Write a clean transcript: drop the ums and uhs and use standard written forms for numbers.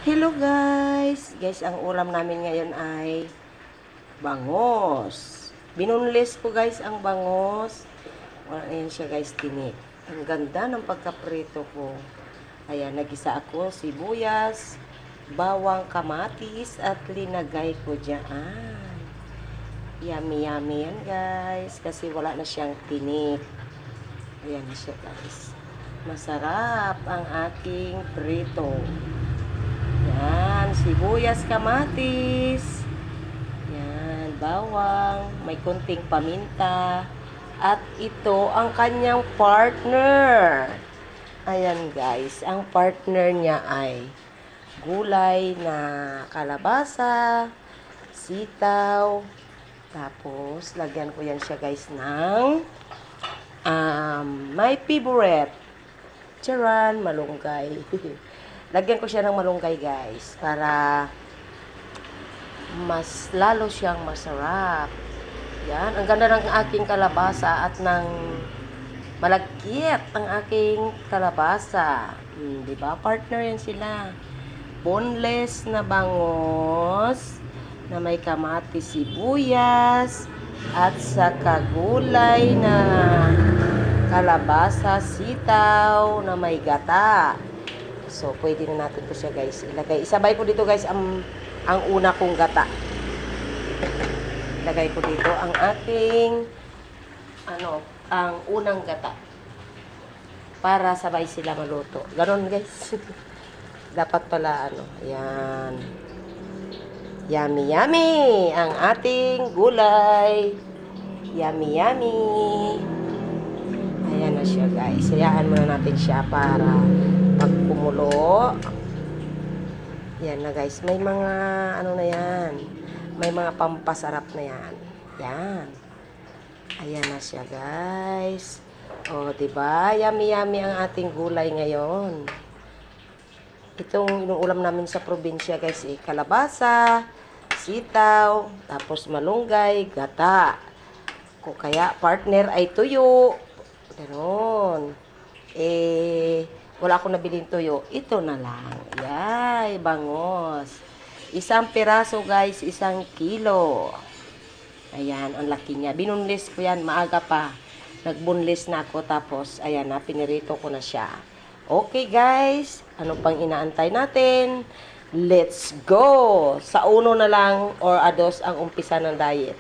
Hello guys! Guys, ang ulam namin ngayon ay bangos. Binunlis ko guys ang bangos. Ayan siya guys, tinik. Ang ganda ng pagkaprito ko. Ayan, nagisa ako sibuyas, bawang, kamatis, at linagay ko dyan. Yummy yummy yan guys. Kasi wala na siyang tinik. Ayan na siya guys. Masarap ang aking prito. Yan, sibuyas, kamatis. Yan, bawang, may kunting paminta. At ito ang kanyang partner. Ayan guys, ang partner niya ay gulay na kalabasa, sitaw. Tapos, lagyan ko yan siya guys ng my favorite. Charan, malunggay. Lagyan ko siya ng malunggay guys para mas lalo siyang masarap. Yan, ang ganda ng aking kalabasa at ng malagkit ang aking kalabasa. Di ba? Partner yan sila. Boneless na bangos na may kamatis, sibuyas at saka gulay na kalabasa, sitaw na may gata. So, pwede na natin ito siya guys ilagay. Isabay ko dito guys ang una kong gata. Ilagay ko dito ang aking ang unang gata. Para sabay sila maluto. Ganon guys. Dapat pala ayan. Yummy yummy ang ating gulay. Yummy yummy. Ayan na siya guys. Hayaan muna natin siya para pag kumulo. Yan na guys. May mga na yan. May mga pampasarap na yan. Yan. Ayan na siya guys. O, diba? Yummy yummy ang ating gulay ngayon. Itong inuulam namin sa probinsya guys, kalabasa, sitaw, tapos malunggay, gata. Kung kaya partner ay tuyo. Ganon. Wala akong nabiling tuyo. Ito na lang. Yay, bangos. Isang piraso guys, 1 kilo. Ayan, ang laki niya. Binunlis ko yan, maaga pa. Nagbunlis na ako, tapos, ayan na, pinirito ko na siya. Okay guys, ano pang inaantay natin? Let's go! Sa 1 na lang or 2 ang umpisa ng diet.